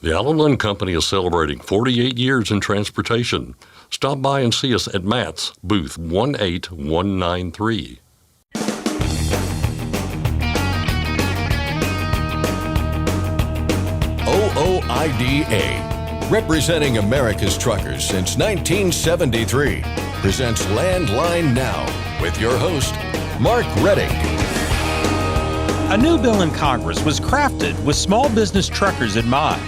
The Allen Lund Company is celebrating 48 years in transportation. Stop by and see us at Matt's, booth 18193. OOIDA, representing America's truckers since 1973, presents Landline Now with your host, Mark Redding. A new bill in Congress was crafted with small business truckers in mind.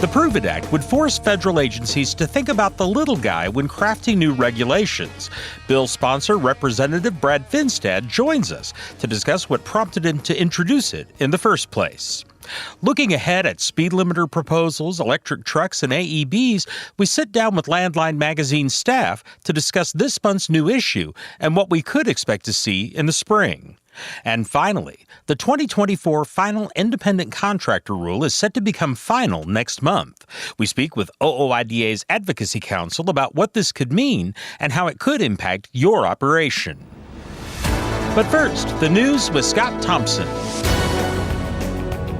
The Prove It Act would force federal agencies to think about the little guy when crafting new regulations. Bill sponsor Representative Brad Finstad joins us to discuss what prompted him to introduce it in the first place. Looking ahead at speed limiter proposals, electric trucks, and AEBs, we sit down with Landline magazine staff to discuss this month's new issue and what we could expect to see in the spring. And finally, the 2024 final independent contractor rule is set to become final next month. We speak with OOIDA's Advocacy Council about what this could mean and how it could impact your operation. But first, the news with Scott Thompson.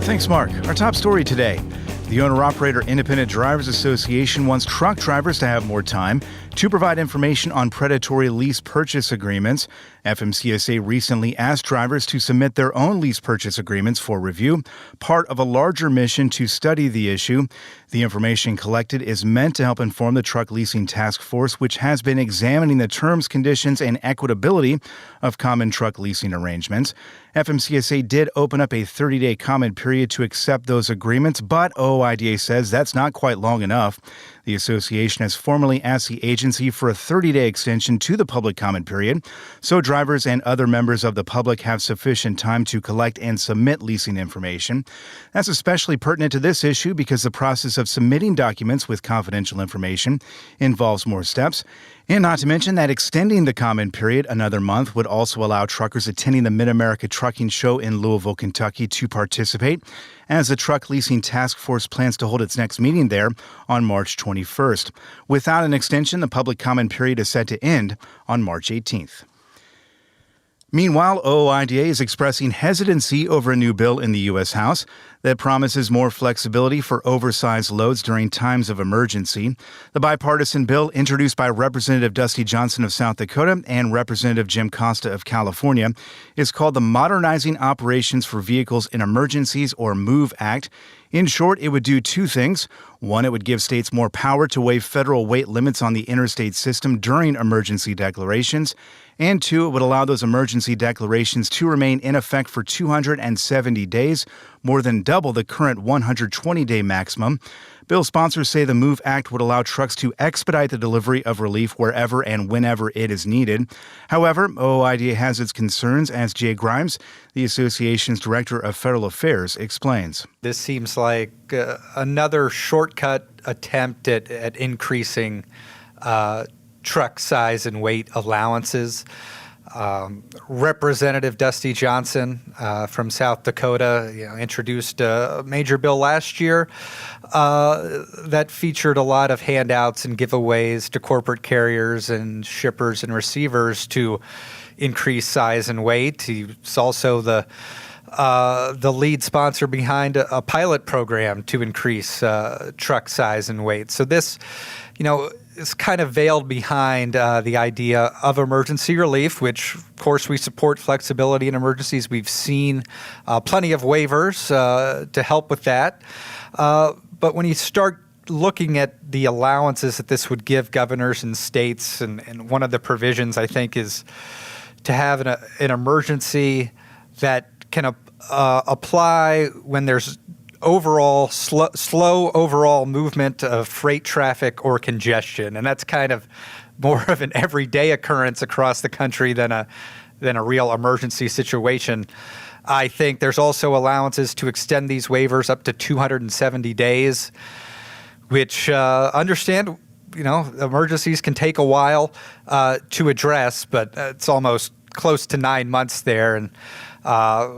Thanks, Mark. Our top story today. The Owner-Operator Independent Drivers Association wants truck drivers to have more time to provide information on predatory lease purchase agreements. FMCSA recently asked drivers to submit their own lease purchase agreements for review, part of a larger mission to study the issue. The information collected is meant to help inform the Truck Leasing Task Force, which has been examining the terms, conditions, and equitability of common truck leasing arrangements. FMCSA did open up a 30-day comment period to accept those agreements, but OOIDA says that's not quite long enough. The association has formally asked the agency for a 30-day extension to the public comment period, so drivers and other members of the public have sufficient time to collect and submit leasing information. That's especially pertinent to this issue because the process of submitting documents with confidential information involves more steps. And not to mention that extending the comment period another month would also allow truckers attending the Mid-America Trucking Show in Louisville, Kentucky to participate, as the Truck Leasing Task Force plans to hold its next meeting there on March 21st. Without an extension, the public comment period is set to end on March 18th. Meanwhile, OOIDA is expressing hesitancy over a new bill in the U.S. House that promises more flexibility for oversized loads during times of emergency. The bipartisan bill, introduced by Representative Dusty Johnson of South Dakota and Representative Jim Costa of California, is called the Modernizing Operations for Vehicles in Emergencies, or MOVE Act. In short, it would do two things. One, it would give states more power to waive federal weight limits on the interstate system during emergency declarations. And two, it would allow those emergency declarations to remain in effect for 270 days, more than double the current 120-day maximum. Bill sponsors say the MOVE Act would allow trucks to expedite the delivery of relief wherever and whenever it is needed. However, OOIDA has its concerns, as Jay Grimes, the association's Director of Federal Affairs, explains. This seems like another shortcut attempt at increasing truck size and weight allowances. Representative Dusty Johnson from South Dakota introduced a major bill last year that featured a lot of handouts and giveaways to corporate carriers and shippers and receivers to increase size and weight. He's also the lead sponsor behind a pilot program to increase truck size and weight. So this, is kind of veiled behind the idea of emergency relief, which, of course, we support flexibility in emergencies. We've seen plenty of waivers to help with that. But when you start looking at the allowances that this would give governors and states, and one of the provisions, I think, is to have an emergency that can apply when there's overall slow overall movement of freight traffic or congestion, and that's kind of more of an everyday occurrence across the country than a real emergency situation. I think there's also allowances to extend these waivers up to 270 days, which understand, emergencies can take a while to address, but it's almost close to 9 months there, and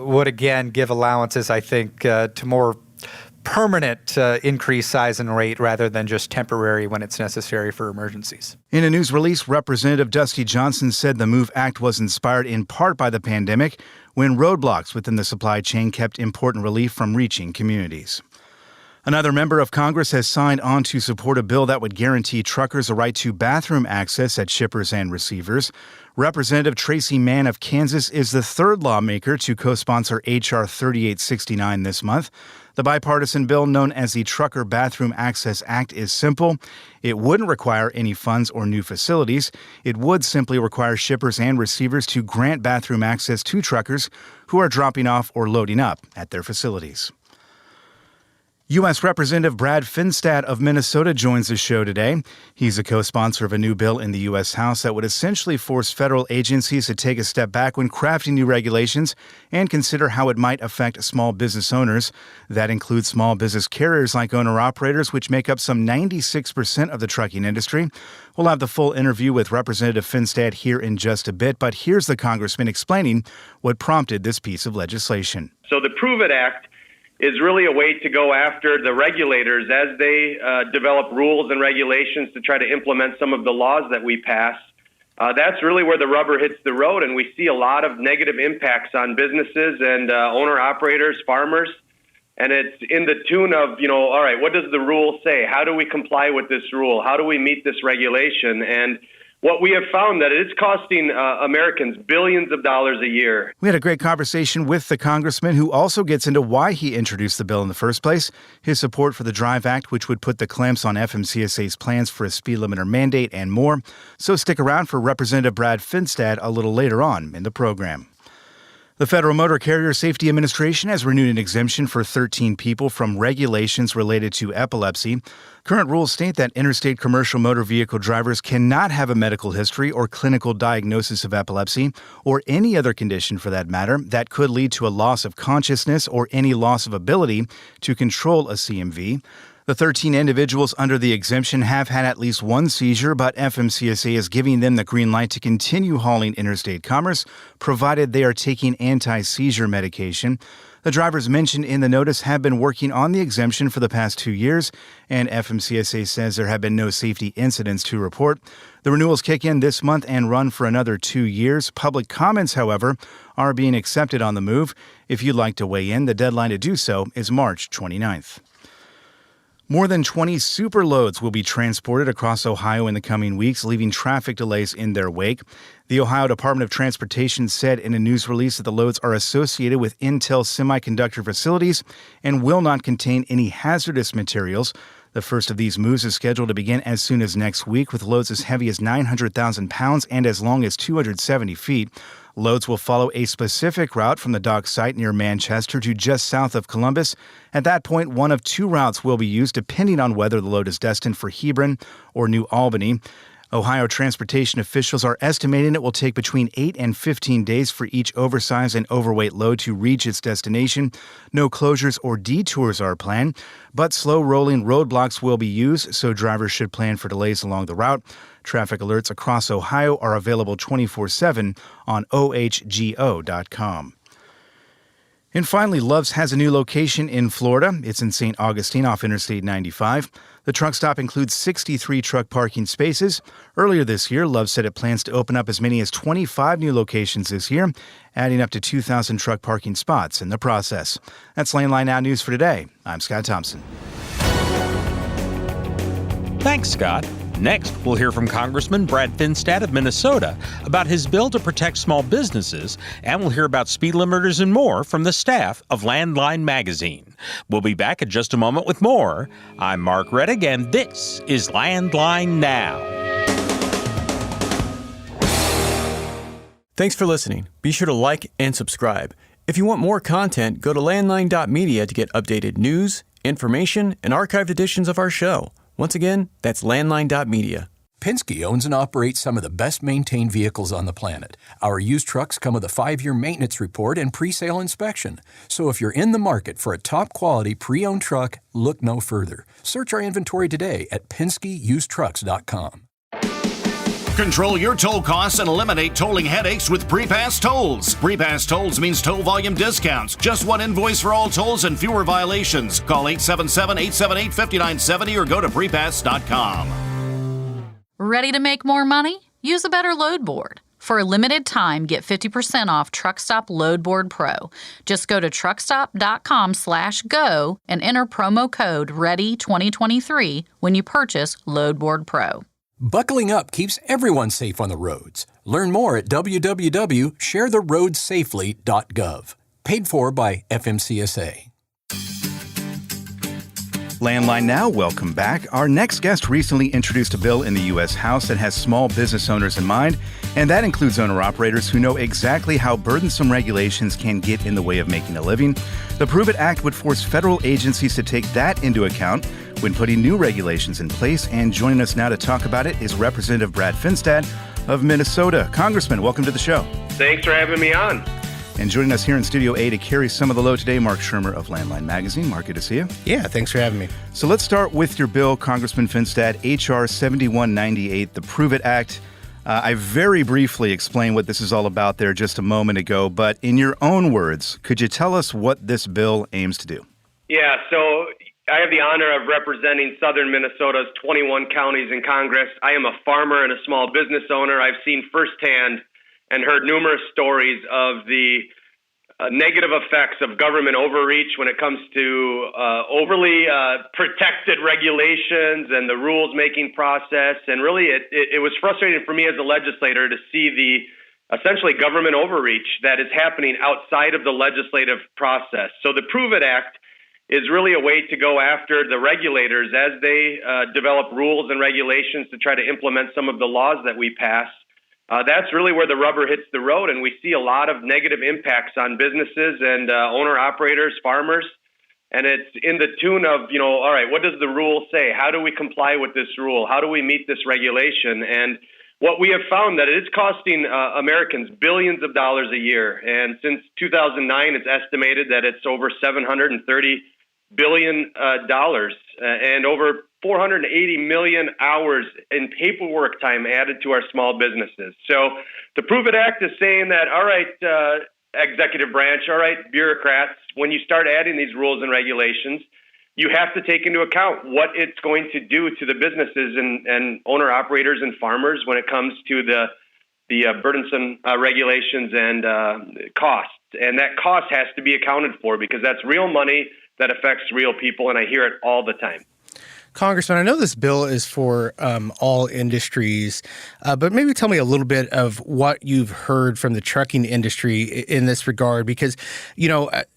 would again give allowances, I think, to more permanent increased size and rate rather than just temporary when it's necessary for emergencies. In a news release, Representative Dusty Johnson said the MOVE Act was inspired in part by the pandemic, when roadblocks within the supply chain kept important relief from reaching communities. Another member of Congress has signed on to support a bill that would guarantee truckers a right to bathroom access at shippers and receivers. Representative Tracy Mann of Kansas is the third lawmaker to co-sponsor H.R. 3869 this month. The bipartisan bill known as the Trucker Bathroom Access Act is simple. It wouldn't require any funds or new facilities. It would simply require shippers and receivers to grant bathroom access to truckers who are dropping off or loading up at their facilities. U.S. Representative Brad Finstad of Minnesota joins the show today. He's a co-sponsor of a new bill in the U.S. House that would essentially force federal agencies to take a step back when crafting new regulations and consider how it might affect small business owners. That includes small business carriers like owner-operators, which make up some 96% of the trucking industry. We'll have the full interview with Representative Finstad here in just a bit, but here's the congressman explaining what prompted this piece of legislation. So the Prove It Act is really a way to go after the regulators as they develop rules and regulations to try to implement some of the laws that we pass. That's really where the rubber hits the road, and we see a lot of negative impacts on businesses and owner-operators, farmers. And it's in the tune of, all right, what does the rule say? How do we comply with this rule? How do we meet this regulation? And what we have found that it's costing Americans billions of dollars a year. We had a great conversation with the congressman who also gets into why he introduced the bill in the first place, his support for the DRIVE Act, which would put the clamps on FMCSA's plans for a speed limiter mandate, and more. So stick around for Representative Brad Finstad a little later on in the program. The Federal Motor Carrier Safety Administration has renewed an exemption for 13 people from regulations related to epilepsy. Current rules state that interstate commercial motor vehicle drivers cannot have a medical history or clinical diagnosis of epilepsy, or any other condition for that matter, that could lead to a loss of consciousness or any loss of ability to control a CMV. The 13 individuals under the exemption have had at least one seizure, but FMCSA is giving them the green light to continue hauling interstate commerce, provided they are taking anti-seizure medication. The drivers mentioned in the notice have been working on the exemption for the past 2 years, and FMCSA says there have been no safety incidents to report. The renewals kick in this month and run for another 2 years. Public comments, however, are being accepted on the move. If you'd like to weigh in, the deadline to do so is March 29th. More than 20 superloads will be transported across Ohio in the coming weeks, leaving traffic delays in their wake. The Ohio Department of Transportation said in a news release that the loads are associated with Intel semiconductor facilities and will not contain any hazardous materials. The first of these moves is scheduled to begin as soon as next week, with loads as heavy as 900,000 pounds and as long as 270 feet. Loads will follow a specific route from the dock site near Manchester to just south of Columbus. At that point, one of two routes will be used depending on whether the load is destined for Hebron or New Albany. Ohio transportation officials are estimating it will take between 8 and 15 days for each oversized and overweight load to reach its destination. No closures or detours are planned, but slow-rolling roadblocks will be used, so drivers should plan for delays along the route. Traffic alerts across Ohio are available 24/7 on ohgo.com. And finally, Love's has a new location in Florida. It's in St. Augustine off Interstate 95. The truck stop includes 63 truck parking spaces. Earlier this year, Love said it plans to open up as many as 25 new locations this year, adding up to 2,000 truck parking spots in the process. That's Lane Line Now News for today. I'm Scott Thompson. Thanks, Scott. Next, we'll hear from Congressman Brad Finstad of Minnesota about his bill to protect small businesses, and we'll hear about speed limiters and more from the staff of Landline Magazine. We'll be back in just a moment with more. I'm Mark Reddick, and this is Landline Now. Thanks for listening. Be sure to like and subscribe. If you want more content, go to landline.media to get updated news, information, and archived editions of our show. Once again, that's landline.media. Penske owns and operates some of the best-maintained vehicles on the planet. Our used trucks come with a 5-year maintenance report and pre-sale inspection. So if you're in the market for a top-quality pre-owned truck, look no further. Search our inventory today at PenskeUsedTrucks.com. Control your toll costs and eliminate tolling headaches with Prepass Tolls. Prepass Tolls means toll volume discounts. Just one invoice for all tolls and fewer violations. Call 877-878-5970 or go to prepass.com. Ready to make more money? Use a better load board. For a limited time, get 50% off TruckStop Loadboard Pro. Just go to truckstop.com/go and enter promo code READY2023 when you purchase Loadboard Pro. Buckling up keeps everyone safe on the roads. Learn more at www.sharetheroadsafely.gov. Paid for by FMCSA. Landline Now, welcome back. Our next guest recently introduced a bill in the U.S. House that has small business owners in mind, and that includes owner-operators who know exactly how burdensome regulations can get in the way of making a living. The Prove It Act would force federal agencies to take that into account when putting new regulations in place, and joining us now to talk about it is Representative Brad Finstad of Minnesota. Congressman, welcome to the show. Thanks for having me on. And joining us here in Studio A to carry some of the load today, Mark Shermer of Landline Magazine. Mark, good to see you. Yeah, thanks for having me. So let's start with your bill, Congressman Finstad, H.R. 7198, the Prove It Act. I very briefly explained what this is all about there just a moment ago, but in your own words, could you tell us what this bill aims to do? Yeah, so I have the honor of representing southern Minnesota's 21 counties in Congress. I am a farmer and a small business owner. I've seen firsthand and heard numerous stories of the negative effects of government overreach when it comes to overly protected regulations and the rules-making process. And really, it was frustrating for me as a legislator to see the essentially government overreach that is happening outside of the legislative process. So the Prove It Act is really a way to go after the regulators as they develop rules and regulations to try to implement some of the laws that we pass. That's really where the rubber hits the road, and we see a lot of negative impacts on businesses and owner-operators, farmers. And it's in the tune of, all right, what does the rule say? How do we comply with this rule? How do we meet this regulation? And what we have found that it's costing Americans billions of dollars a year. And since 2009, it's estimated that it's over $730 billion and over 480 million hours in paperwork time added to our small businesses. So the Prove It Act is saying that, all right, executive branch, all right, bureaucrats, when you start adding these rules and regulations, you have to take into account what it's going to do to the businesses and owner-operators and farmers when it comes to the burdensome regulations and costs. And that cost has to be accounted for because that's real money that affects real people, and I hear it all the time. Congressman, I know this bill is for all industries, but maybe tell me a little bit of what you've heard from the trucking industry in this regard, because,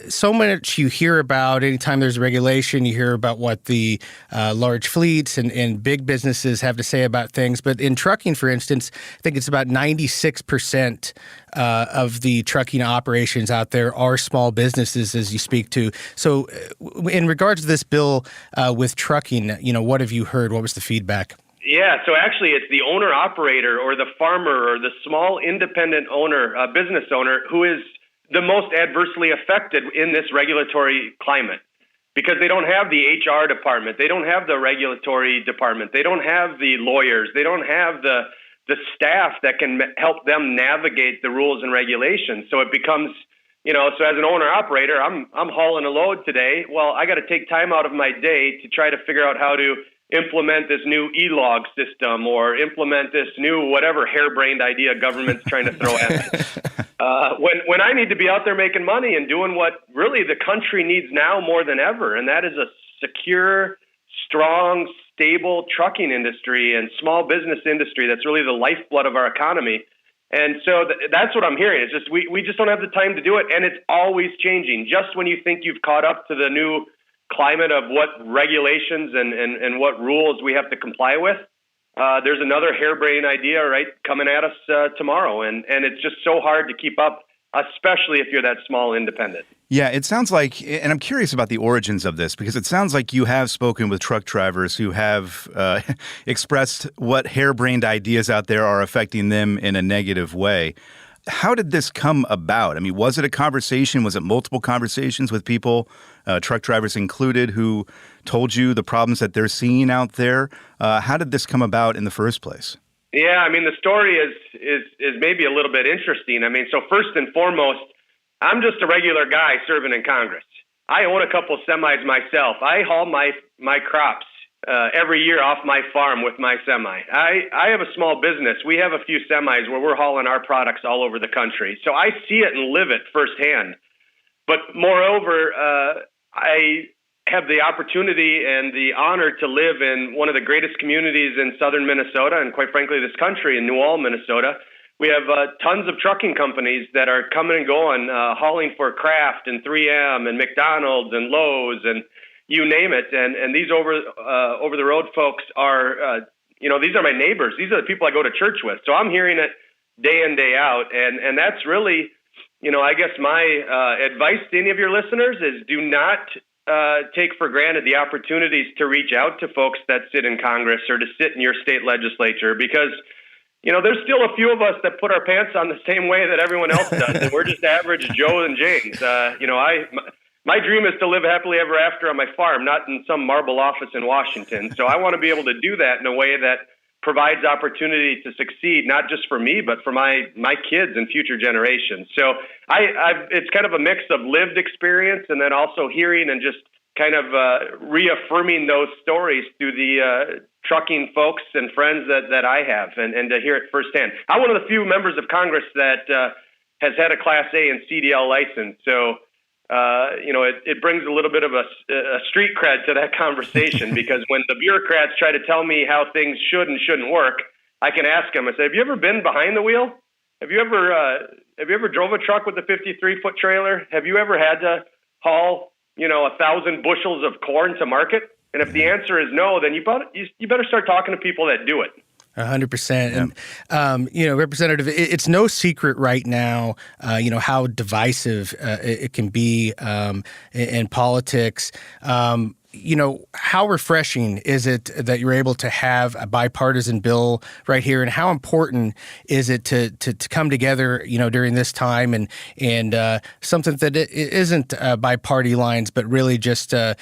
so much you hear about anytime there's regulation, you hear about what the large fleets and big businesses have to say about things. But in trucking, for instance, I think it's about 96% of the trucking operations out there are small businesses, as you speak to. So in regards to this bill with trucking, what have you heard? What was the feedback? Yeah, so actually it's the owner-operator or the farmer or the small independent owner, business owner, who is the most adversely affected in this regulatory climate because they don't have the HR department. They don't have the regulatory department. They don't have the lawyers. They don't have the staff that can help them navigate the rules and regulations. So it becomes, so as an owner-operator, I'm hauling a load today. Well, I got to take time out of my day to try to figure out how to implement this new e-log system or implement this new whatever harebrained idea government's trying to throw at me. When I need to be out there making money and doing what really the country needs now more than ever, and that is a secure, strong, stable trucking industry and small business industry that's really the lifeblood of our economy. And so that's what I'm hearing. It's just we just don't have the time to do it, and it's always changing. Just when you think you've caught up to the new climate of what regulations and what rules we have to comply with, there's another harebrained idea right coming at us tomorrow, and it's just so hard to keep up, especially if you're that small independent. Yeah, it sounds like, and I'm curious about the origins of this, because it sounds like you have spoken with truck drivers who have expressed what harebrained ideas out there are affecting them in a negative way. How did this come about? I mean, was it a conversation? Was it multiple conversations with people, truck drivers included, who told you the problems that they're seeing out there? How did this come about in the first place? Yeah, I mean, the story is maybe a little bit interesting. I mean, so first and foremost, I'm just a regular guy serving in Congress. I own a couple semis myself. I haul my crops every year off my farm with my semi. I have a small business. We have a few semis where we're hauling our products all over the country. So I see it and live it firsthand. But moreover, I have the opportunity and the honor to live in one of the greatest communities in southern Minnesota and quite frankly this country, in New Ulm, Minnesota. We have tons of trucking companies that are coming and going, hauling for Kraft and 3M and McDonald's and Lowe's and you name it. And these over the road folks are, these are my neighbors. These are the people I go to church with. So I'm hearing it day in, day out. And that's really, I guess my advice to any of your listeners is do not take for granted the opportunities to reach out to folks that sit in Congress or to sit in your state legislature, because there's still a few of us that put our pants on the same way that everyone else does, and we're just average Joe and Janes. My dream is to live happily ever after on my farm, not in some marble office in Washington. So I want to be able to do that in a way that provides opportunity to succeed, not just for me, but for my kids and future generations. So it's kind of a mix of lived experience and then also hearing and just kind of reaffirming those stories through the trucking folks and friends that I have and to hear it firsthand. I'm one of the few members of Congress that has had a Class A and CDL license. So, it brings a little bit of a street cred to that conversation because when the bureaucrats try to tell me how things should and shouldn't work, I can ask them. I say, have you ever been behind the wheel? Have you ever drove a truck with a 53-foot trailer? Have you ever had to haul 1,000 bushels of corn to market? And if the answer is no, then you better start talking to people that do it. 100%. And, Representative, it's no secret right now, how divisive it can be in politics. How refreshing is it that you're able to have a bipartisan bill right here, and how important is it to come together, during this time and something that isn't by party lines, but really just, for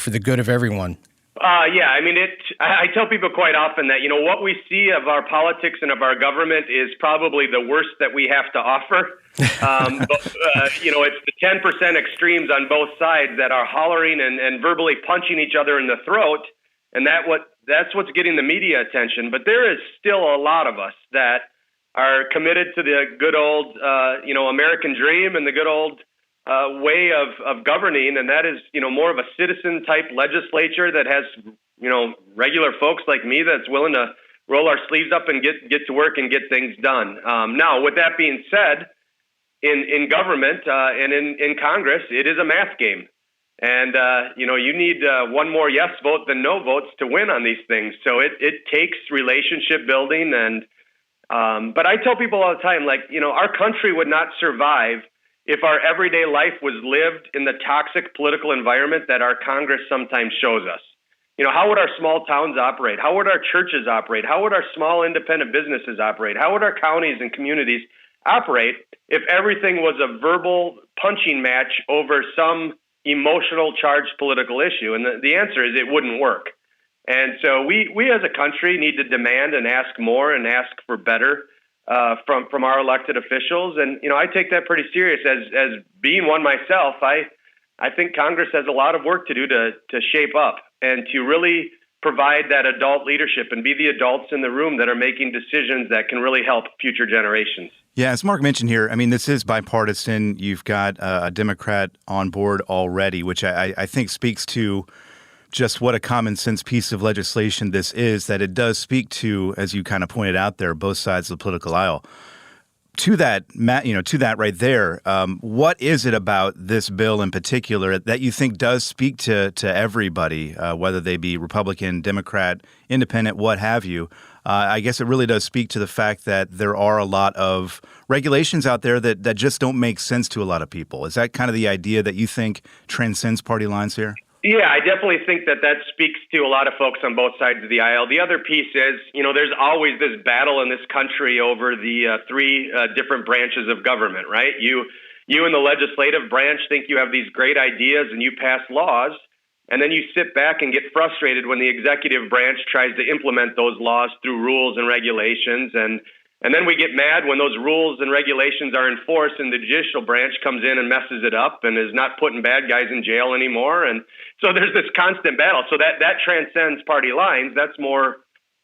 the good of everyone? I tell people quite often that, what we see of our politics and of our government is probably the worst that we have to offer. It's the 10% extremes on both sides that are hollering and verbally punching each other in the throat. And that's what's getting the media attention. But there is still a lot of us that are committed to the good old, American dream and the good old way of governing, and that is, more of a citizen-type legislature that has, regular folks like me that's willing to roll our sleeves up and get to work and get things done. Now, with that being said, in government and in Congress, it is a math game. And, you need one more yes vote than no votes to win on these things. So it takes relationship building. But I tell people all the time, our country would not survive if our everyday life was lived in the toxic political environment that our Congress sometimes shows us. How would our small towns operate? How would our churches operate? How would our small independent businesses operate? How would our counties and communities operate if everything was a verbal punching match over some emotional charged political issue? And the answer is it wouldn't work. And so we as a country need to demand and ask more and ask for better from our elected officials. And, I take that pretty serious as being one myself. I think Congress has a lot of work to do to shape up and to really provide that adult leadership and be the adults in the room that are making decisions that can really help future generations. Yeah, as Mark mentioned here, this is bipartisan. You've got a Democrat on board already, which I think speaks to just what a common sense piece of legislation this is, that it does speak to, as you kind of pointed out there, both sides of the political aisle. To that, to that right there, what is it about this bill in particular that you think does speak to everybody, whether they be Republican, Democrat, Independent, what have you? I guess it really does speak to the fact that there are a lot of regulations out there that just don't make sense to a lot of people. Is that kind of the idea that you think transcends party lines here? Yeah, I definitely think that speaks to a lot of folks on both sides of the aisle. The other piece is, there's always this battle in this country over the three different branches of government, right? You in the legislative branch think you have these great ideas and you pass laws, and then you sit back and get frustrated when the executive branch tries to implement those laws through rules and regulations. And And then we get mad when those rules and regulations are enforced and the judicial branch comes in and messes it up and is not putting bad guys in jail anymore. And so there's this constant battle. So that transcends party lines. That's more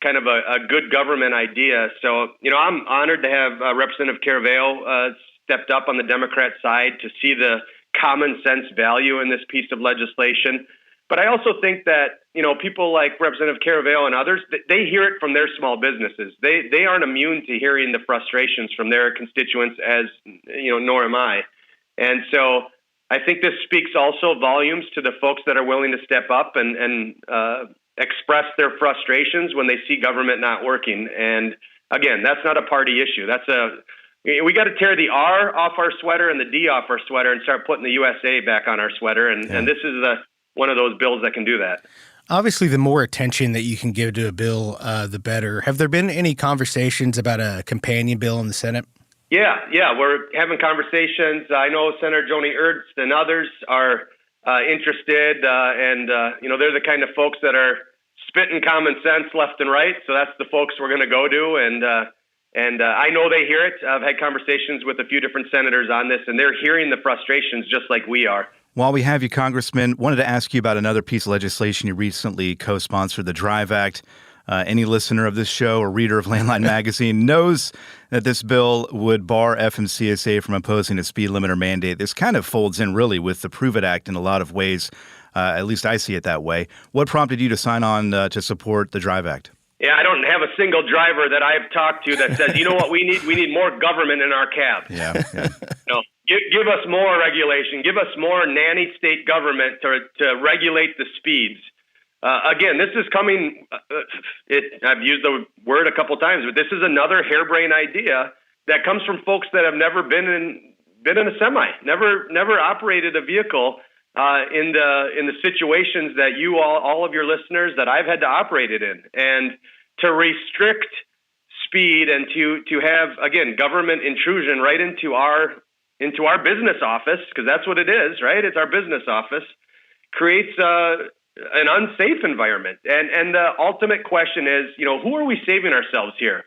kind of a good government idea. So, I'm honored to have Representative Caraveo stepped up on the Democrat side to see the common sense value in this piece of legislation. But I also think that, people like Representative Caraveo and others, they hear it from their small businesses. They aren't immune to hearing the frustrations from their constituents as, nor am I. And so I think this speaks also volumes to the folks that are willing to step up and express their frustrations when they see government not working. And again, that's not a party issue. We got to tear the R off our sweater and the D off our sweater and start putting the USA back on our sweater. And this is one of those bills that can do that. Obviously, the more attention that you can give to a bill, the better. Have there been any conversations about a companion bill in the Senate? Yeah, we're having conversations. I know Senator Joni Ernst and others are interested, and they're the kind of folks that are spitting common sense left and right. So that's the folks we're going to go to, and I know they hear it. I've had conversations with a few different senators on this, and they're hearing the frustrations just like we are. While we have you, Congressman, wanted to ask you about another piece of legislation you recently co-sponsored, the DRIVE Act. Any listener of this show or reader of Landline Magazine knows that this bill would bar FMCSA from imposing a speed limiter mandate. This kind of folds in really with the Prove It Act in a lot of ways. At least I see it that way. What prompted you to sign on to support the DRIVE Act? Yeah, I don't have a single driver that I've talked to that says, you know what we need? We need more government in our cab. Yeah. Give us more regulation. Give us more nanny state government to regulate the speeds. Again, this is coming. I've used the word a couple times, but this is another harebrained idea that comes from folks that have never been in a semi, never operated a vehicle in the situations that you all of your listeners that I've had to operate it in, and to restrict speed and to have again government intrusion right into our business office, because that's what it is, right? It's our business office, creates an unsafe environment. And the ultimate question is, who are we saving ourselves here?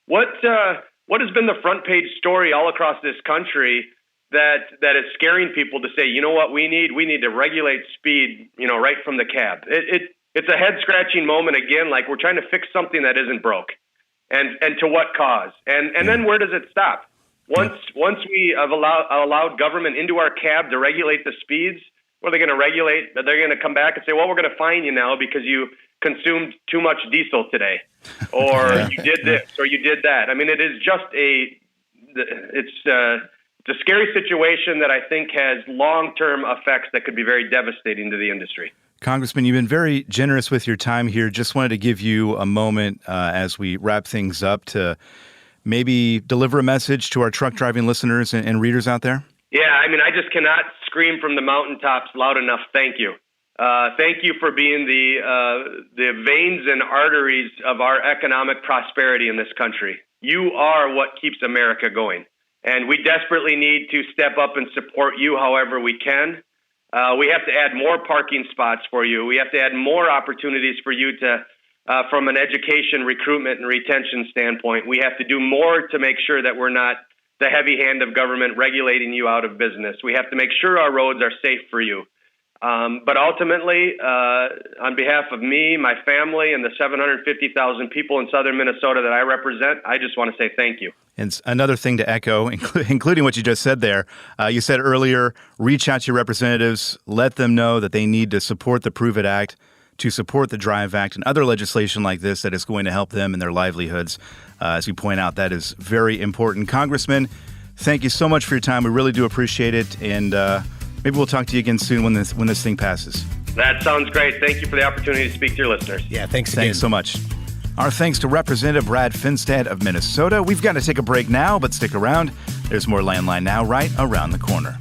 What has been the front page story all across this country that is scaring people to say, you know what we need? We need to regulate speed, right from the cab. It's a head scratching moment again, like we're trying to fix something that isn't broke, and to what cause? And then where does it stop? Once we have allowed government into our cab to regulate the speeds, what are they going to regulate? They're going to come back and say, well, we're going to fine you now because you consumed too much diesel today, or you did this, or you did that. I mean, it is just it's a scary situation that I think has long-term effects that could be very devastating to the industry. Congressman, you've been very generous with your time here. Just wanted to give you a moment as we wrap things up to maybe deliver a message to our truck driving listeners and readers out there. Yeah, I mean, I just cannot scream from the mountaintops loud enough. Thank you. Thank you for being the veins and arteries of our economic prosperity in this country. You are what keeps America going. And we desperately need to step up and support you however we can. We have to add more parking spots for you. We have to add more opportunities for you to, from an education, recruitment, and retention standpoint. We have to do more to make sure that we're not the heavy hand of government regulating you out of business. We have to make sure our roads are safe for you. But ultimately, on behalf of me, my family, and the 750,000 people in southern Minnesota that I represent, I just want to say thank you. And another thing to echo, including what you just said there, you said earlier, reach out to your representatives, let them know that they need to support the Prove It Act, to support the DRIVE Act and other legislation like this that is going to help them in their livelihoods. As you point out, that is very important. Congressman, thank you so much for your time. We really do appreciate it. And maybe we'll talk to you again soon when this thing passes. That sounds great. Thank you for the opportunity to speak to your listeners. Yeah, thanks again. Thanks so much. Our thanks to Representative Brad Finstad of Minnesota. We've got to take a break now, but stick around. There's more Landline Now right around the corner.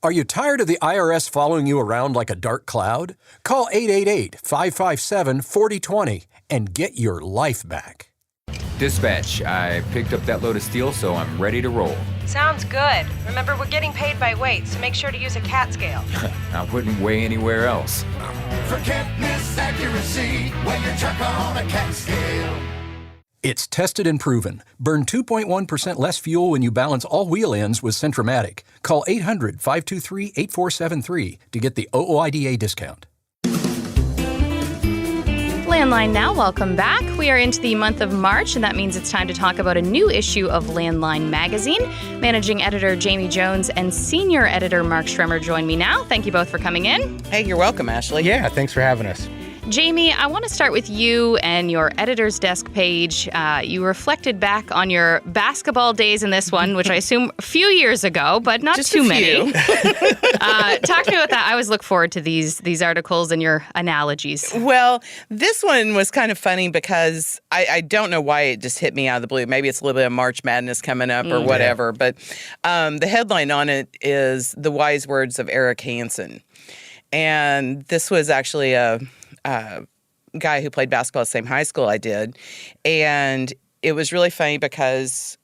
Are you tired of the IRS following you around like a dark cloud? Call 888-557-4020 and get your life back. Dispatch, I picked up that load of steel, so I'm ready to roll. Sounds good. Remember, we're getting paid by weight, so make sure to use a CAT scale. I wouldn't weigh anywhere else. Forget Miss Accuracy. accuracy when your truck on a cat scale. It's tested and proven. Burn 2.1% less fuel when you balance all wheel ends with Centromatic. Call 800-523-8473 to get the OOIDA discount. Landline Now, welcome back. We are into the month of March, and that means it's time to talk about a new issue of Landline Magazine. Managing editor Jamie Jones and senior editor Mark Schremer join me now. Thank you both for coming in. Hey, you're welcome, Ashley. Yeah, thanks for having us. Jamie, I want to start with you and your editor's desk page. You reflected back on your basketball days in this one, which I assume a few years ago, but not Just too a many. few. Talk to me about that. I always look forward to these articles and your analogies. Well, this one was kind of funny because I don't know why it just hit me out of the blue. Maybe it's a little bit of March Madness coming up or whatever. But the headline on it is The Wise Words of Eric Hansen. And this was actually a guy who played basketball at the same high school I did. And it was really funny because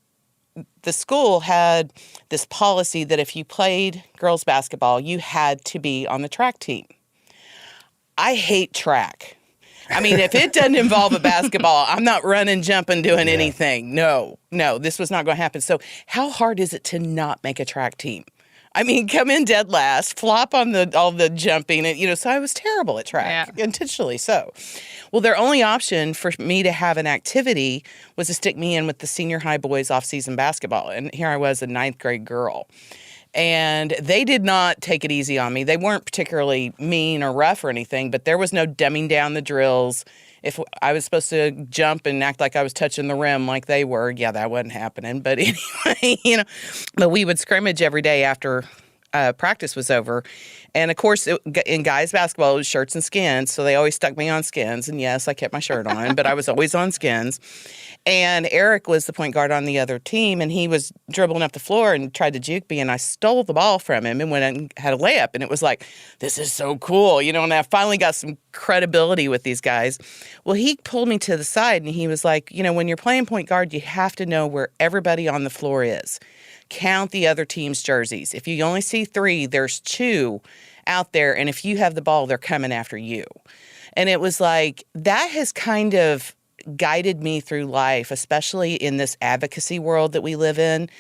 the school had this policy that if you played girls basketball, you had to be on the track team. I hate track. I mean, if it doesn't involve a basketball, I'm not running, jumping, doing anything. No, this was not going to happen. So how hard is it to not make a track team? I mean, come in dead last, flop on all the jumping, and so I was terrible at track, intentionally so. Well, their only option for me to have an activity was to stick me in with the senior high boys off-season basketball, and here I was, a 9th grade girl. And they did not take it easy on me. They weren't particularly mean or rough or anything, but there was no dumbing down the drills. If I was supposed to jump and act like I was touching the rim like they were, that wasn't happening. But anyway, but we would scrimmage every day after practice was over. And, of course, in guys basketball, it was shirts and skins, so they always stuck me on skins. And, yes, I kept my shirt on, but I was always on skins. And Eric was the point guard on the other team, and he was dribbling up the floor and tried to juke me, and I stole the ball from him and went and had a layup. And it was like, this is so cool, and I finally got some credibility with these guys. Well, he pulled me to the side, and he was like, when you're playing point guard, you have to know where everybody on the floor is. Count the other team's jerseys. If you only see 3, there's 2 out there, and if you have the ball, they're coming after you. And it was like, that has kind of guided me through life, especially in this advocacy world that we live in,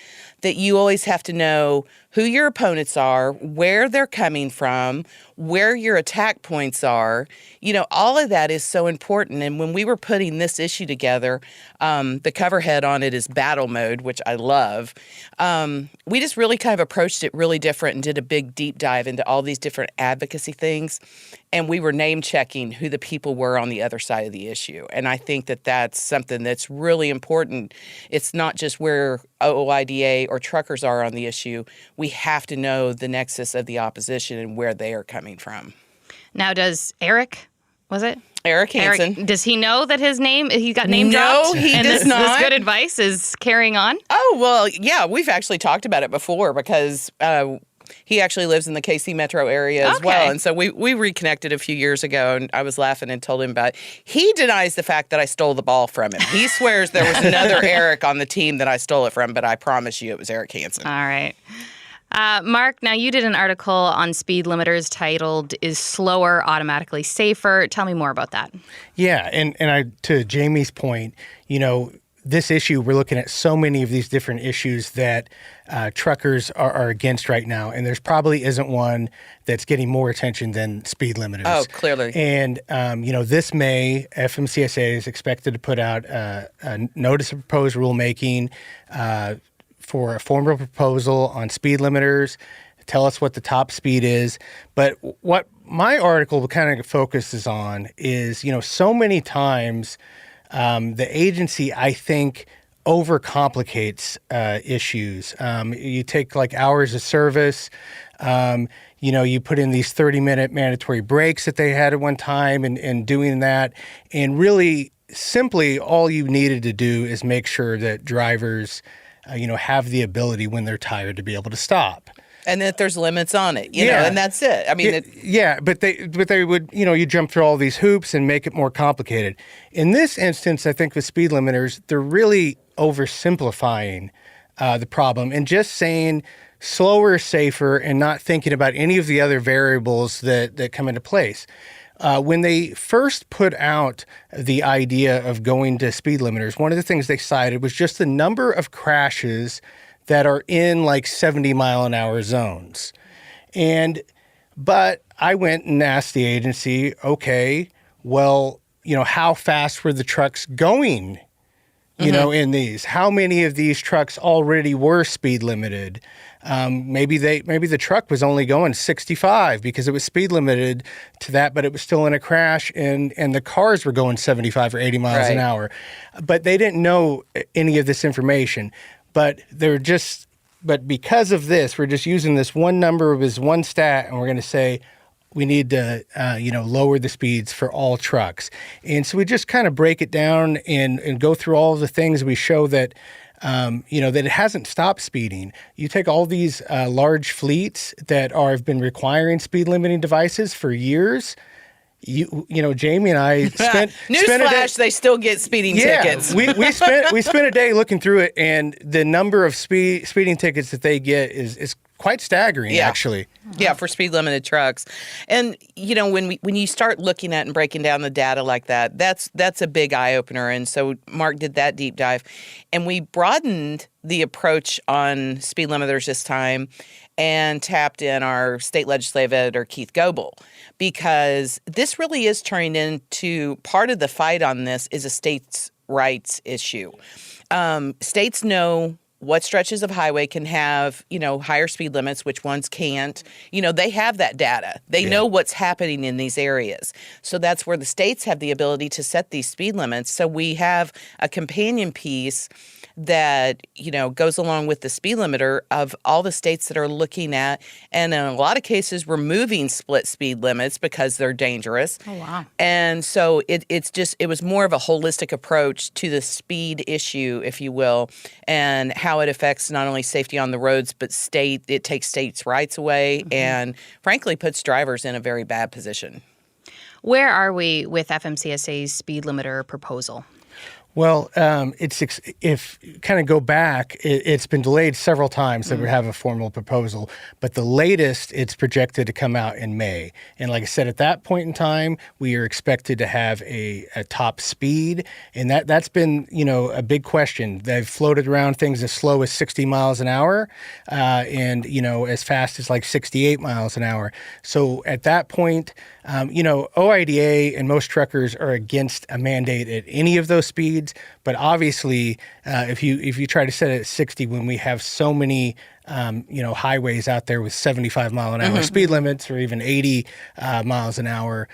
that you always have to know who your opponents are, where they're coming from, where your attack points are. All of that is so important. And when we were putting this issue together, the cover head on it is Battle Mode, which I love. We just really kind of approached it really different and did a big deep dive into all these different advocacy things. And we were name checking who the people were on the other side of the issue. And I think that that's something that's really important. It's not just where OOIDA or truckers are on the issue. We have to know the nexus of the opposition and where they are coming from. Now, does Eric, was it? Eric Hansen. Does he know that he got name dropped? No, he does not. not. This good advice is carrying on? Oh, well, yeah, we've actually talked about it before because he actually lives in the KC metro area as well. And so we reconnected a few years ago, and I was laughing and told him about it. He denies the fact that I stole the ball from him. He swears there was another Eric on the team that I stole it from, but I promise you it was Eric Hansen. All right. Mark, now you did an article on speed limiters titled, "Is Slower Automatically Safer?" Tell me more about that. Yeah, and to Jamie's point, this issue, we're looking at so many of these different issues that truckers are against right now, and there's probably isn't one that's getting more attention than speed limiters. Oh, clearly. And, this May, FMCSA is expected to put out a notice of proposed rulemaking for a formal proposal on speed limiters, tell us what the top speed is. But what my article kind of focuses on is, so many times the agency, I think, overcomplicates issues. You take like hours of service, you put in these 30-minute mandatory breaks that they had at one time and doing that. And really, simply, all you needed to do is make sure that drivers have the ability when they're tired to be able to stop. And that there's limits on it, and that's it. I mean, but they would, you jump through all these hoops and make it more complicated. In this instance, I think with speed limiters, they're really oversimplifying the problem and just saying slower, safer, and not thinking about any of the other variables that come into place. When they first put out the idea of going to speed limiters, one of the things they cited was just the number of crashes that are in like 70 mile an hour zones. But I went and asked the agency, okay, well, how fast were the trucks going, in these? How many of these trucks already were speed limited? Maybe the truck was only going 65 because it was speed limited to that, but it was still in a crash, and the cars were going 75 or 80 miles an hour. But they didn't know any of this information. But because of this, we're just using this one number as one stat, and we're going to say we need to, lower the speeds for all trucks. And so we just kind of break it down and go through all of the things. We show that, that it hasn't stopped speeding. You take all these large fleets that have been requiring speed limiting devices for years. Jamie and I spent Newsflash, they still get speeding tickets. we spent a day looking through it, and the number of speeding tickets that they get is quite staggering, actually. Yeah, for speed limited trucks. And when you start looking at and breaking down the data like that, that's a big eye opener. And so Mark did that deep dive, and we broadened the approach on speed limiters this time and tapped in our state legislative editor, Keith Goebel, because this really is turning into part of the fight on this is a states' rights issue. States know what stretches of highway can have, higher speed limits, which ones can't. They have that data. They know what's happening in these areas. So that's where the states have the ability to set these speed limits. So we have a companion piece that, goes along with the speed limiter of all the states that are looking at, and in a lot of cases, removing split speed limits because they're dangerous. Oh, wow. And so it was more of a holistic approach to the speed issue, if you will, and how it affects not only safety on the roads, but it takes states' rights away and frankly puts drivers in a very bad position. Where are we with FMCSA's speed limiter proposal? Well, if you kind of go back, it's been delayed several times that we have a formal proposal, but the latest it's projected to come out in May. And like I said, at that point in time, we are expected to have a top speed, and that's been, a big question. They've floated around things as slow as 60 miles an hour and, as fast as like 68 miles an hour. So at that point, OIDA and most truckers are against a mandate at any of those speeds. But obviously, if you try to set it at 60 when we have so many highways out there with 75 mile an hour speed limits or even 80 miles an hour,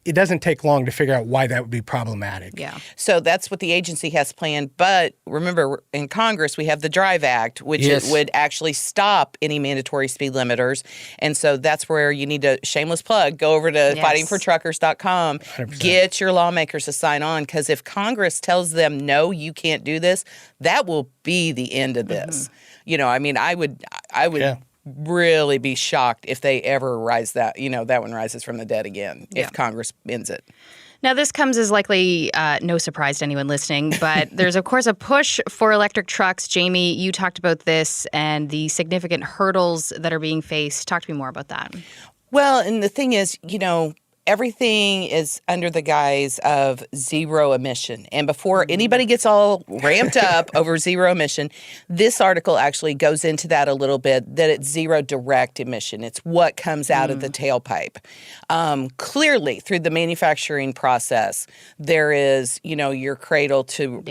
it doesn't take long to figure out why that would be problematic. Yeah. So that's what the agency has planned. But remember, in Congress, we have the DRIVE Act, which would actually stop any mandatory speed limiters. And so that's where you need to, shameless plug, go over to fightingfortruckers.com, 100%. get your lawmakers to sign on. Because if Congress tells them, no, you can't do this, that will be the end of this. I would really be shocked if they ever rise that one rises from the dead again if Congress ends it. Now, this comes as likely no surprise to anyone listening, but there's, of course, a push for electric trucks. Jamie, you talked about this and the significant hurdles that are being faced. Talk to me more about that. Well, and the thing is, everything is under the guise of zero emission. And before anybody gets all ramped up over zero emission, this article actually goes into that a little bit, that it's zero direct emission. It's what comes out of the tailpipe. Clearly, through the manufacturing process, there is, your cradle to,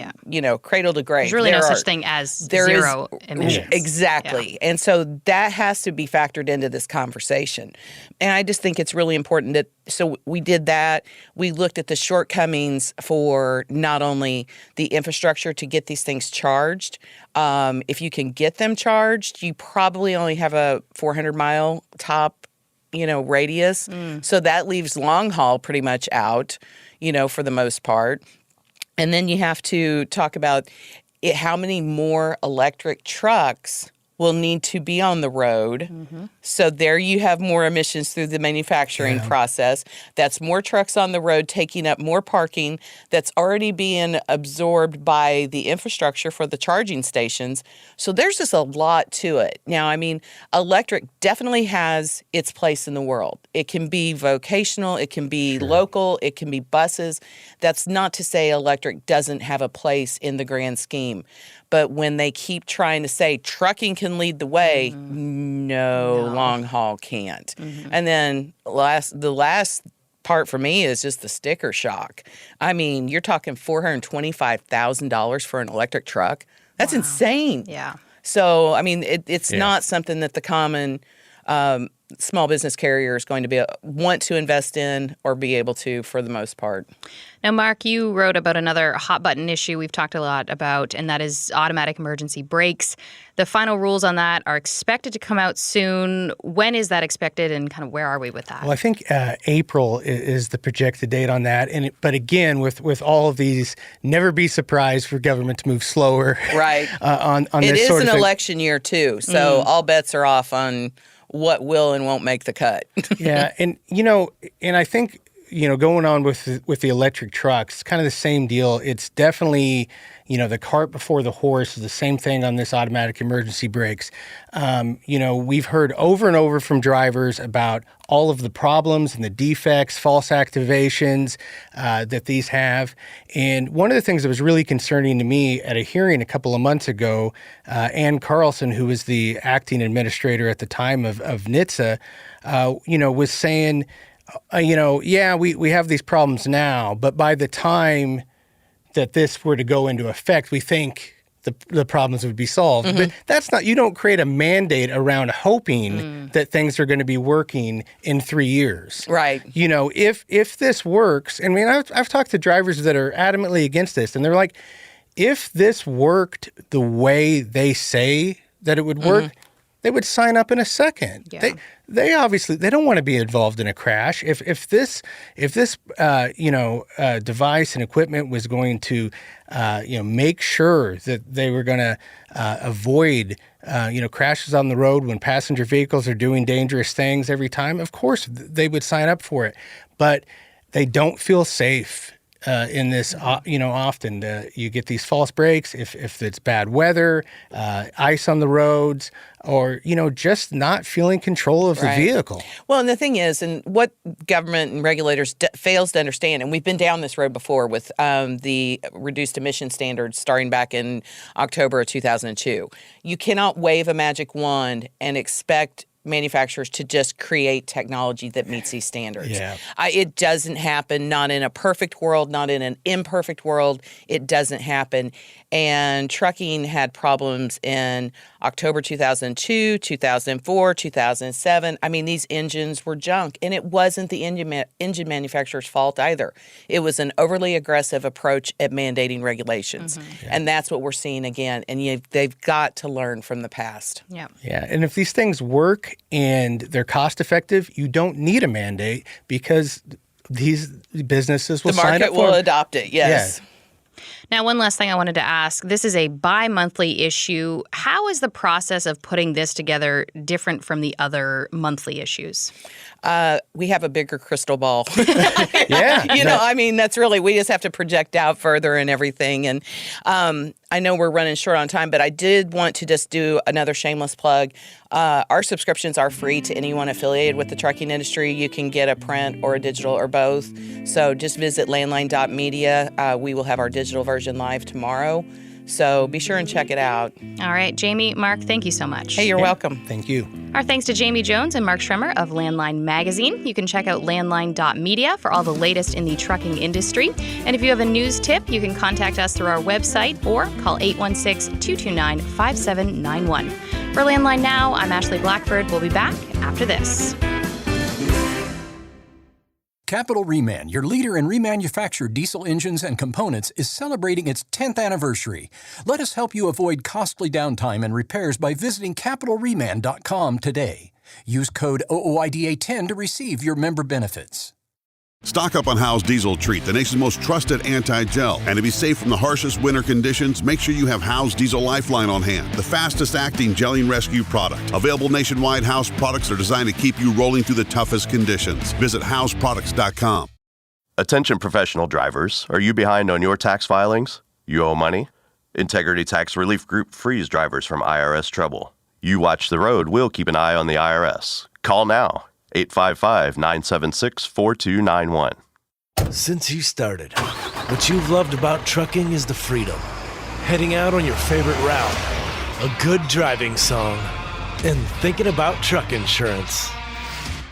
cradle to grave. There's really no such thing as zero emissions. Exactly. Yeah. And so that has to be factored into this conversation. And I just think it's really important that, so we did that. We looked at the shortcomings for not only the infrastructure to get these things charged. If you can get them charged, you probably only have a 400-mile top, radius. So that leaves long haul pretty much out, for the most part. And then you have to talk about how many more electric trucks will need to be on the road. So there you have more emissions through the manufacturing process. That's more trucks on the road taking up more parking that's already being absorbed by the infrastructure for the charging stations. So there's just a lot to it. Now, I mean, electric definitely has its place in the world. It can be vocational, it can be local, it can be buses. That's not to say electric doesn't have a place in the grand scheme. But when they keep trying to say trucking can lead the way, no, long haul can't. And then the last part for me is just the sticker shock. I mean, you're talking $425,000 for an electric truck. That's insane. Yeah. So, I mean, it's not something that the common small business carrier is going to want to invest in or be able to for the most part. Now, Mark, you wrote about another hot button issue we've talked a lot about, and that is automatic emergency brakes. The final rules on that are expected to come out soon. When is that expected, and kind of where are we with that? Well, I think April is the projected date on that. But again, with all of these, never be surprised for government to move slower. Right. on it this is sort an of thing. election year too, so all bets are off on what will and won't make the cut. Yeah, and I think going on with the electric trucks, kind of the same deal. It's definitely the cart before the horse is the same thing on this automatic emergency brakes. We've heard over and over from drivers about all of the problems and the defects, false activations that these have. And one of the things that was really concerning to me at a hearing a couple of months ago, Ann Carlson, who was the acting administrator at the time of NHTSA, was saying, we have these problems now, but by the time that this were to go into effect, we think the problems would be solved. But that's not, you don't create a mandate around hoping that things are going to be working in 3 years. Right. If this works, and I mean, I've talked to drivers that are adamantly against this, and they're like, if this worked the way they say that it would work, they would sign up in a second. Yeah. They obviously they don't want to be involved in a crash. If this device and equipment was going to make sure that they were going to avoid crashes on the road when passenger vehicles are doing dangerous things every time, of course they would sign up for it. But they don't feel safe. In this, often you get these false brakes if it's bad weather, ice on the roads, or, just not feeling control of the vehicle. Well, and the thing is, and what government and regulators fails to understand, and we've been down this road before with the reduced emission standards starting back in October of 2002. You cannot wave a magic wand and expect manufacturers to just create technology that meets these standards. Yeah. It doesn't happen, not in a perfect world, not in an imperfect world. It doesn't happen. And trucking had problems in October 2002, 2004, 2007. I mean, these engines were junk. And it wasn't the engine manufacturer's fault either. It was an overly aggressive approach at mandating regulations. And that's what we're seeing again. And they've got to learn from the past. Yeah. Yeah. And if these things work and they're cost effective, you don't need a mandate because these businesses will sign up for the market will adopt it, yes. Yeah. Now, one last thing I wanted to ask. This is a bi-monthly issue. How is the process of putting this together different from the other monthly issues? We have a bigger crystal ball. Yeah. I mean, that's really, we just have to project out further and everything. And I know we're running short on time, but I did want to just do another shameless plug. Our subscriptions are free to anyone affiliated with the trucking industry. You can get a print or a digital or both. So just visit landline.media. We will have our digital version live tomorrow. So be sure and check it out. All right, Jamie, Mark, thank you so much. Hey, you're welcome. Thank you. Our thanks to Jamie Jones and Mark Schremer of Landline Magazine. You can check out landline.media for all the latest in the trucking industry. And if you have a news tip, you can contact us through our website or call 816-229-5791. For Landline Now, I'm Ashley Blackford. We'll be back after this. Capital Reman, your leader in remanufactured diesel engines and components, is celebrating its 10th anniversary. Let us help you avoid costly downtime and repairs by visiting capitalreman.com today. Use code OOIDA10 to receive your member benefits. Stock up on Howe's Diesel Treat, the nation's most trusted anti-gel. And to be safe from the harshest winter conditions, make sure you have Howe's Diesel Lifeline on hand, the fastest-acting gelling rescue product. Available nationwide, Howe's products are designed to keep you rolling through the toughest conditions. Visit howesproducts.com. Attention professional drivers, are you behind on your tax filings? You owe money? Integrity Tax Relief Group frees drivers from IRS trouble. You watch the road, we'll keep an eye on the IRS. Call now. 855-976-4291. Since you started, what you've loved about trucking is the freedom. Heading out on your favorite route, a good driving song, and thinking about truck insurance.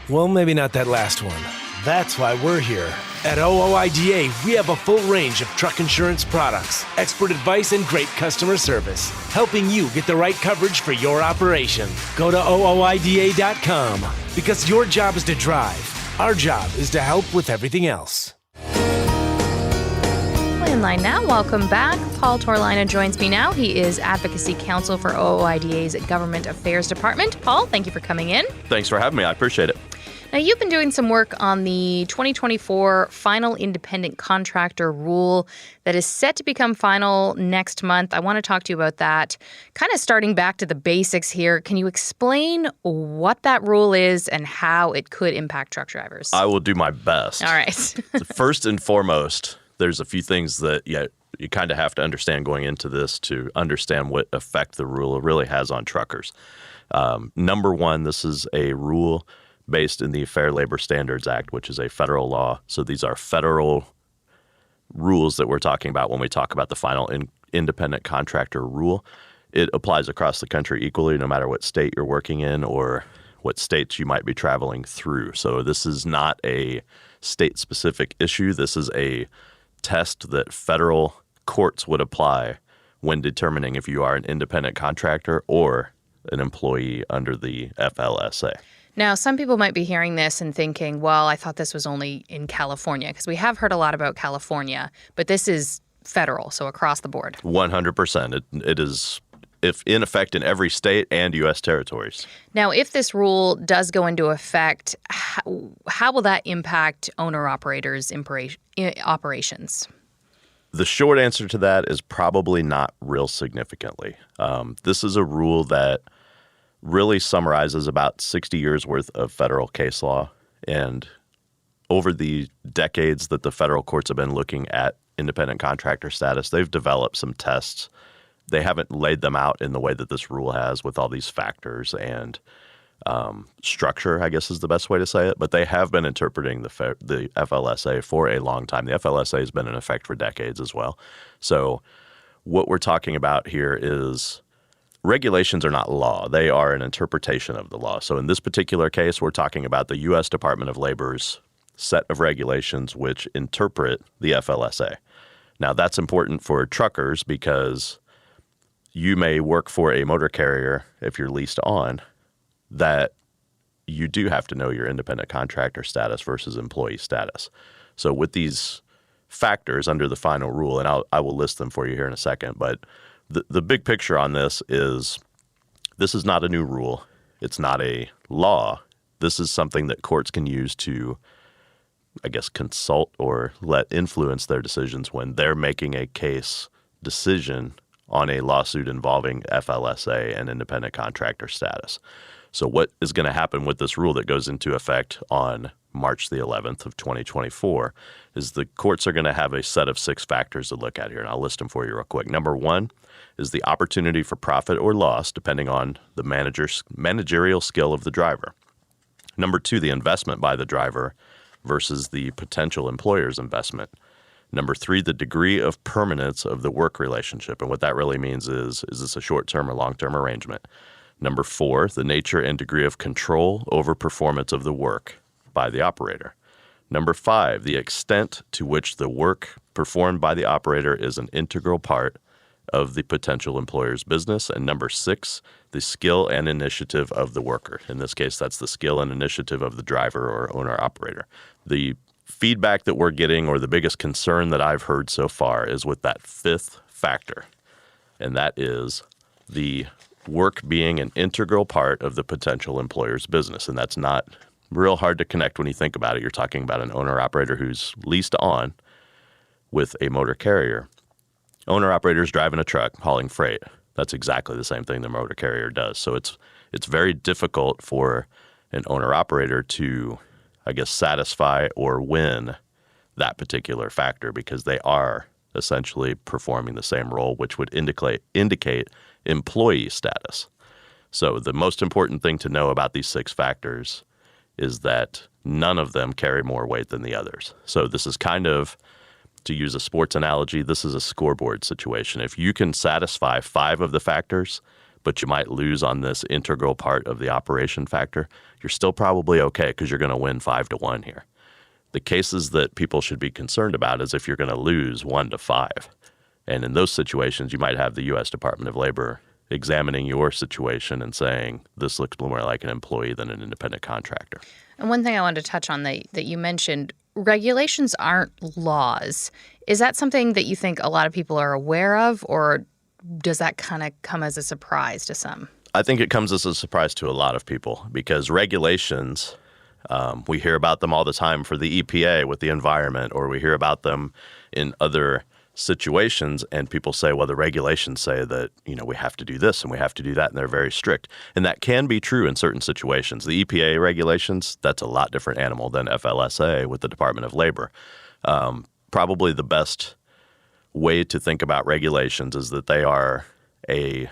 Well, maybe not that last one. That's why we're here. At OOIDA, we have a full range of truck insurance products, expert advice, and great customer service, helping you get the right coverage for your operation. Go to OOIDA.com because your job is to drive. Our job is to help with everything else. Landline now. Welcome back. Paul Torlina joins me now. He is Advocacy Counsel for OOIDA's Government Affairs Department. Paul, thank you for coming in. Thanks for having me. I appreciate it. Now, you've been doing some work on the 2024 final independent contractor rule that is set to become final next month. I want to talk to you about that. Kind of starting back to the basics here, can you explain what that rule is and how it could impact truck drivers? I will do my best. All right. First and foremost, there's a few things that you kind of have to understand going into this to understand what effect the rule really has on truckers. Number one, this is a rule based in the Fair Labor Standards Act, which is a federal law. So these are federal rules that we're talking about when we talk about the final independent contractor rule. It applies across the country equally, no matter what state you're working in or what states you might be traveling through. So this is not a state-specific issue. This is a test that federal courts would apply when determining if you are an independent contractor or an employee under the FLSA. Now, some people might be hearing this and thinking, well, I thought this was only in California, because we have heard a lot about California, but this is federal, so across the board. 100%. It is in effect in every state and U.S. territories. Now, if this rule does go into effect, how will that impact owner-operators' operations? The short answer to that is probably not real significantly. This is a rule that really summarizes about 60 years worth of federal case law. And over the decades that the federal courts have been looking at independent contractor status, they've developed some tests. They haven't laid them out in the way that this rule has with all these factors and structure, I guess is the best way to say it. But they have been interpreting the FLSA for a long time. The FLSA has been in effect for decades as well. So what we're talking about here is regulations are not law. They are an interpretation of the law. So in this particular case, we're talking about the U.S. Department of Labor's set of regulations which interpret the FLSA. Now, that's important for truckers because you may work for a motor carrier if you're leased on that you do have to know your independent contractor status versus employee status. So with these factors under the final rule, and I will list them for you here in a second, but the big picture on this is not a new rule. It's not a law. This is something that courts can use to, I guess, consult or let influence their decisions when they're making a case decision on a lawsuit involving FLSA and independent contractor status. So what is going to happen with this rule that goes into effect on March the 11th of 2024 is the courts are going to have a set of 6 factors to look at here, and I'll list them for you real quick. Number 1 is the opportunity for profit or loss depending on the managerial skill of the driver. Number 2, the investment by the driver versus the potential employer's investment. Number 3, the degree of permanence of the work relationship. And what that really means is this a short-term or long-term arrangement? Number 4, the nature and degree of control over performance of the work by the operator. Number 5, the extent to which the work performed by the operator is an integral part of the potential employer's business. And number 6, the skill and initiative of the worker. In this case, that's the skill and initiative of the driver or owner-operator. The feedback that we're getting, or the biggest concern that I've heard so far, is with that 5th factor, and that is the work being an integral part of the potential employer's business. And that's not real hard to connect when you think about it. You're talking about an owner-operator who's leased on with a motor carrier. Owner-operator's driving a truck, hauling freight. That's exactly the same thing the motor carrier does. So it's very difficult for an owner-operator to, I guess, satisfy or win that particular factor because they are essentially performing the same role, which would indicate employee status. So the most important thing to know about these 6 factors is that none of them carry more weight than the others. So this is kind of, to use a sports analogy, this is a scoreboard situation. If you can satisfy 5 of the factors, but you might lose on this integral part of the operation factor, you're still probably okay because you're going to win 5-1 here. The cases that people should be concerned about is if you're going to lose 1-5. And in those situations, you might have the U.S. Department of Labor examining your situation and saying, this looks more like an employee than an independent contractor. And one thing I wanted to touch on that you mentioned, regulations aren't laws. Is that something that you think a lot of people are aware of, or does that kind of come as a surprise to some? I think it comes as a surprise to a lot of people because regulations, we hear about them all the time for the EPA with the environment, or we hear about them in other situations, and people say, well, the regulations say that, we have to do this and we have to do that, and they're very strict. And that can be true in certain situations. The EPA regulations, that's a lot different animal than FLSA with the Department of Labor. Probably the best way to think about regulations is that they are a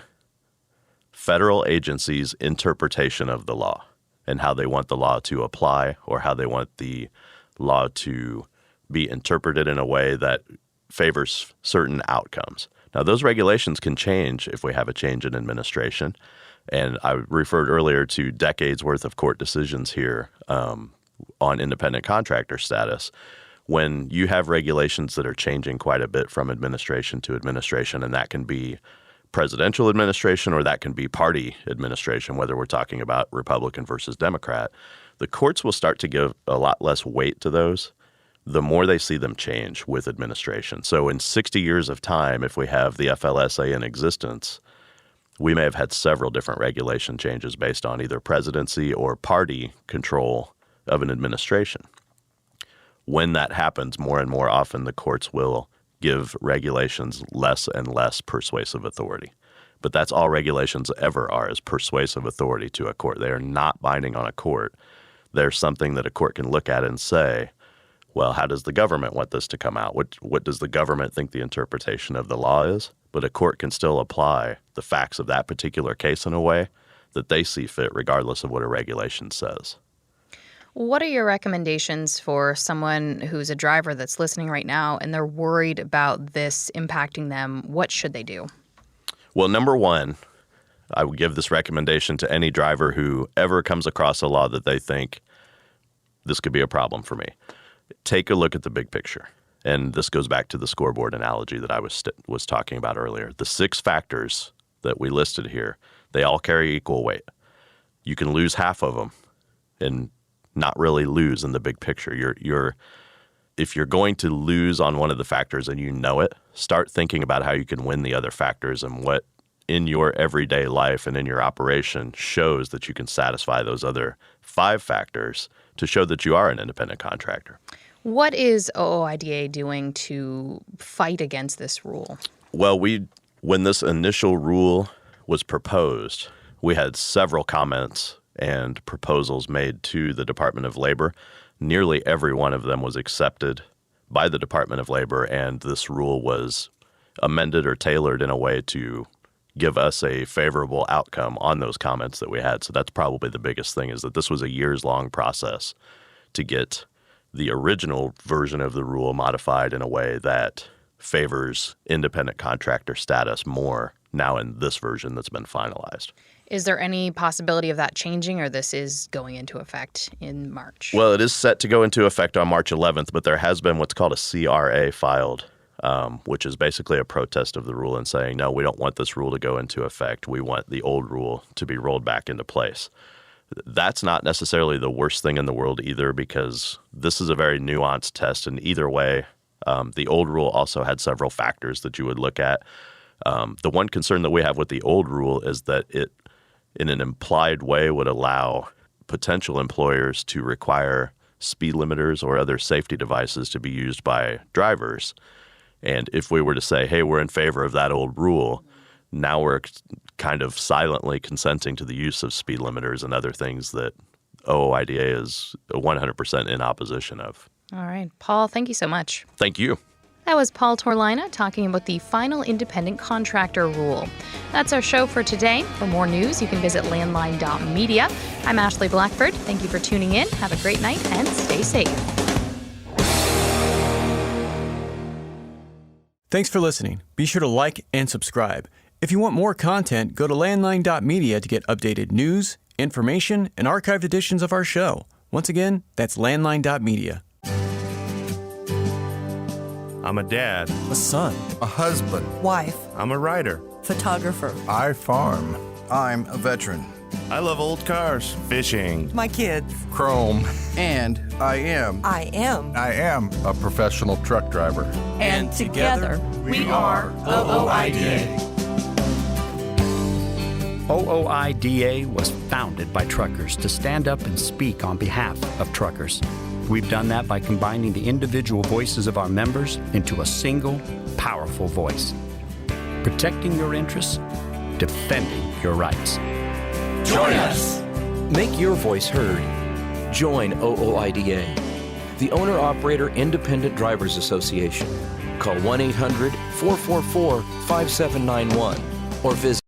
federal agency's interpretation of the law and how they want the law to apply, or how they want the law to be interpreted in a way that favors certain outcomes. Now, those regulations can change if we have a change in administration. And I referred earlier to decades worth of court decisions here on independent contractor status. When you have regulations that are changing quite a bit from administration to administration, and that can be presidential administration or that can be party administration, whether we're talking about Republican versus Democrat, the courts will start to give a lot less weight to those the more they see them change with administration. So in 60 years of time, if we have the FLSA in existence, we may have had several different regulation changes based on either presidency or party control of an administration. When that happens, more and more often, the courts will give regulations less and less persuasive authority. But that's all regulations ever are, is persuasive authority to a court. They are not binding on a court. They're something that a court can look at and say, well, how does the government want this to come out? What does the government think the interpretation of the law is? But a court can still apply the facts of that particular case in a way that they see fit, regardless of what a regulation says. What are your recommendations for someone who's a driver that's listening right now and they're worried about this impacting them? What should they do? Well, number one, I would give this recommendation to any driver who ever comes across a law that they think this could be a problem for me. Take a look at the big picture. And this goes back to the scoreboard analogy that I was talking about earlier. The 6 factors that we listed here, they all carry equal weight. You can lose half of them and not really lose in the big picture. If you're going to lose on one of the factors and you know it, start thinking about how you can win the other factors and what in your everyday life and in your operation shows that you can satisfy those other 5 factors to show that you are an independent contractor. What is OOIDA doing to fight against this rule? Well, when this initial rule was proposed, we had several comments and proposals made to the Department of Labor. Nearly every one of them was accepted by the Department of Labor, and this rule was amended or tailored in a way to give us a favorable outcome on those comments that we had. So that's probably the biggest thing, is that this was a years-long process to get the original version of the rule modified in a way that favors independent contractor status more now in this version that's been finalized. Is there any possibility of that changing, or this is going into effect in March? Well, it is set to go into effect on March 11th, but there has been what's called a CRA filed, which is basically a protest of the rule and saying, no, we don't want this rule to go into effect. We want the old rule to be rolled back into place. That's not necessarily the worst thing in the world either, because this is a very nuanced test. And either way, the old rule also had several factors that you would look at. The one concern that we have with the old rule is that it, in an implied way, would allow potential employers to require speed limiters or other safety devices to be used by drivers. And if we were to say, hey, we're in favor of that old rule, now we're kind of silently consenting to the use of speed limiters and other things that OOIDA is 100% in opposition of. All right. Paul, thank you so much. Thank you. That was Paul Torlina talking about the final independent contractor rule. That's our show for today. For more news, you can visit landline.media. I'm Ashley Blackford. Thank you for tuning in. Have a great night and stay safe. Thanks for listening. Be sure to like and subscribe. If you want more content, go to landline.media to get updated news, information, and archived editions of our show. Once again, that's landline.media. I'm a dad, a son, a husband, wife, I'm a writer, photographer. I farm. I'm a veteran. I love old cars, fishing, my kids, chrome, and I am a professional truck driver. And together we are OOIDA. OOIDA was founded by truckers to stand up and speak on behalf of truckers. We've done that by combining the individual voices of our members into a single, powerful voice. Protecting your interests, defending your rights. Join us! Make your voice heard. Join OOIDA, the Owner-Operator Independent Drivers Association. Call 1-800-444-5791 or visit